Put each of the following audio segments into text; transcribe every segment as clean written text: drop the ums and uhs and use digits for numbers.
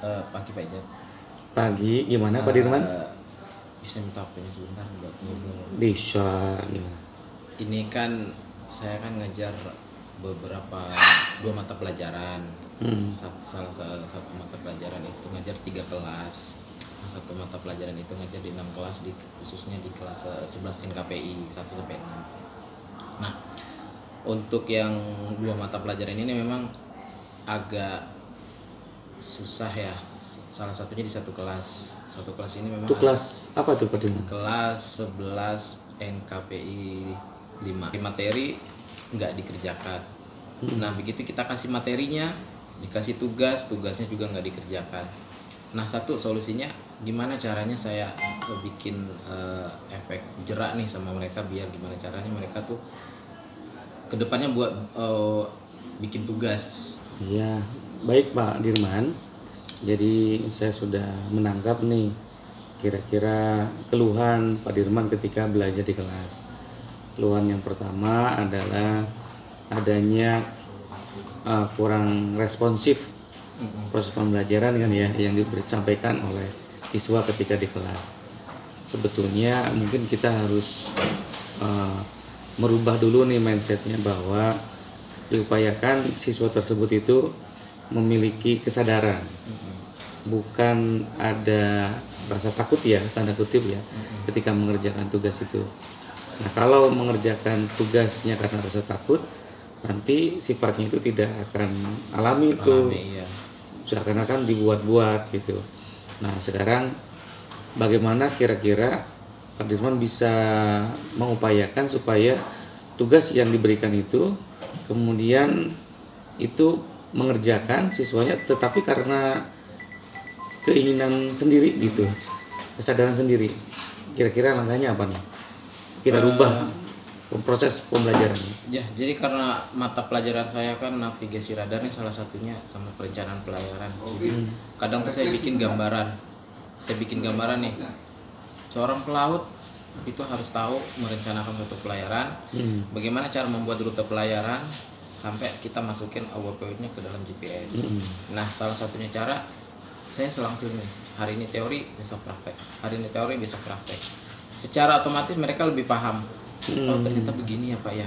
Pagi Pak Ijat. Pagi, gimana Pak Dirman? Bisa minta waktunya sebentar buat ngobrol? Bisa, gimana? Ini kan saya kan ngajar beberapa 2 mata pelajaran. Salah satu mata pelajaran itu ngajar 3 kelas. Satu mata pelajaran itu ngajar di 6 kelas, khususnya di kelas 11 NKPI 1 sampai 6. Nah, untuk yang 2 mata pelajaran ini memang agak susah ya. Salah satunya di satu kelas. Satu kelas ini memang Itu kelas apa tuh Pak Dirman? kelas 11 NKPI 5. Materi nggak dikerjakan. Nah, begitu kita kasih materinya, dikasih tugasnya juga nggak dikerjakan. Nah, satu solusinya gimana caranya saya bikin efek jerak nih sama mereka, biar gimana caranya mereka tuh kedepannya buat bikin tugas. Iya, baik Pak Dirman. Jadi saya sudah menangkap nih kira-kira keluhan Pak Dirman ketika belajar di kelas. Keluhan yang pertama adalah adanya kurang responsif proses pembelajaran kan ya, yang disampaikan oleh siswa ketika di kelas. Sebetulnya mungkin kita harus merubah dulu nih mindsetnya, bahwa diupayakan siswa tersebut itu memiliki kesadaran, bukan ada rasa takut ya, tanda kutip ya, ketika mengerjakan tugas itu. Nah, kalau mengerjakan tugasnya karena rasa takut, nanti sifatnya itu tidak akan alami itu, Iya. seakan-akan dibuat-buat gitu. Nah, sekarang bagaimana kira-kira Pak Dirman bisa mengupayakan supaya tugas yang diberikan itu kemudian itu mengerjakan siswanya, tetapi karena keinginan sendiri gitu, kesadaran sendiri. Kira-kira langkahnya apa nih? Kita rubah proses pembelajaran. Ya, jadi karena mata pelajaran saya kan navigasi radar nih salah satunya, sama perencanaan pelayaran. Jadi kadang tuh saya bikin gambaran. Nih, seorang pelaut itu harus tahu merencanakan suatu pelayaran. Bagaimana cara membuat rute pelayaran sampai kita masukin awal pointnya ke dalam GPS. Nah, salah satunya cara saya selang-seling nih. Hari ini teori, besok praktek. Hari ini teori, besok praktek. Secara otomatis mereka lebih paham. Oh, ternyata begini ya Pak ya.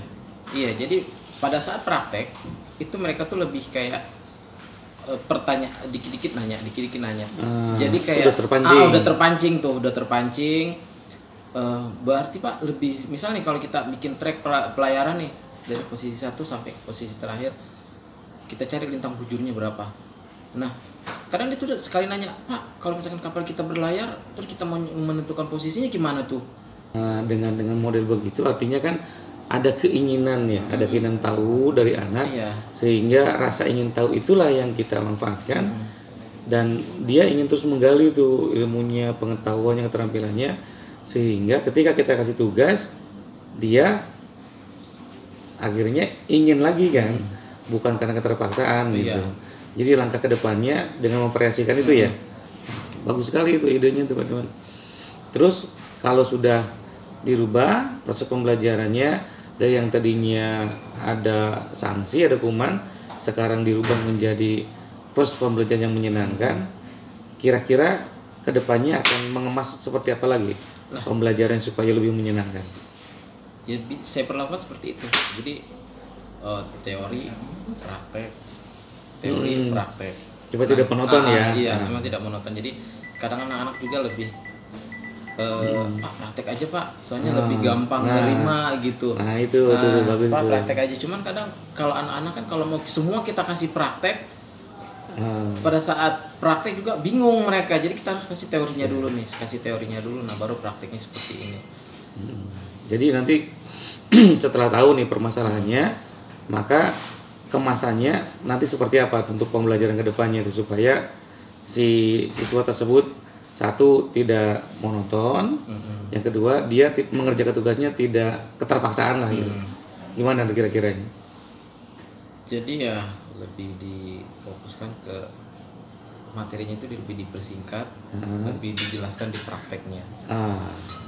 Iya, jadi pada saat praktek itu mereka tuh lebih kayak dikit-dikit nanya. Jadi kayak udah terpancing. Berarti Pak lebih, misalnya nih kalau kita bikin track pelayaran nih dari posisi 1 sampai posisi terakhir, kita cari lintang bujurnya berapa. Nah, kadang dia tuh udah sekali nanya, Pak, kalau misalkan kapal kita berlayar terus kita mau menentukan posisinya gimana tuh? Dengan model begitu artinya kan ada keinginan ya, ada keinginan tahu dari anak, sehingga rasa ingin tahu itulah yang kita manfaatkan, dan dia ingin terus menggali tuh ilmunya, pengetahuannya, keterampilannya, sehingga ketika kita kasih tugas dia akhirnya ingin lagi kan, bukan karena keterpaksaan gitu. Jadi langkah kedepannya dengan memvariasikan itu ya, bagus sekali itu idenya teman-teman. Terus kalau sudah dirubah proses pembelajarannya dari yang tadinya ada sanksi, ada hukuman, sekarang dirubah menjadi proses pembelajaran yang menyenangkan, kira-kira kedepannya akan mengemas seperti apa lagi pembelajaran supaya lebih menyenangkan? Ya, saya perlakukan seperti itu. Jadi teori, praktek, praktek. Coba tidak monoton ya? Iya, memang tidak monoton. Jadi kadang anak-anak juga lebih Pak, praktek aja Pak, soalnya lebih gampang nerima gitu. Nah itu bagus Pak, itu. praktek aja. Cuman kadang kalau anak-anak kan kalau mau semua kita kasih praktek, pada saat praktek juga bingung mereka. Jadi kita harus kasih teorinya dulu, nah baru prakteknya seperti ini. Jadi nanti setelah tahu nih permasalahannya, maka kemasannya nanti seperti apa untuk pembelajaran kedepannya itu, supaya si siswa tersebut satu tidak monoton, yang kedua dia mengerjakan tugasnya tidak keterpaksaan lah gitu. Gimana kira-kira ini? Jadi ya lebih difokuskan ke materinya, itu lebih dipersingkat, lebih dijelaskan di prakteknya.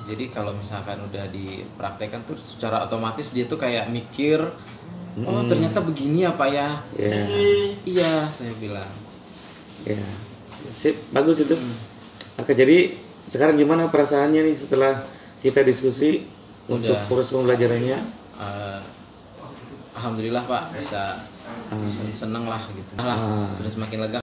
Jadi kalau misalkan udah dipraktekkan tuh secara otomatis dia tuh kayak mikir, oh ternyata begini apa ya? Iya, saya bilang. Ya, Sip, bagus itu. Oke, jadi sekarang gimana perasaannya nih setelah kita diskusi untuk proses pembelajarannya? Alhamdulillah Pak, bisa seneng lah gitu. Sudah semakin lega.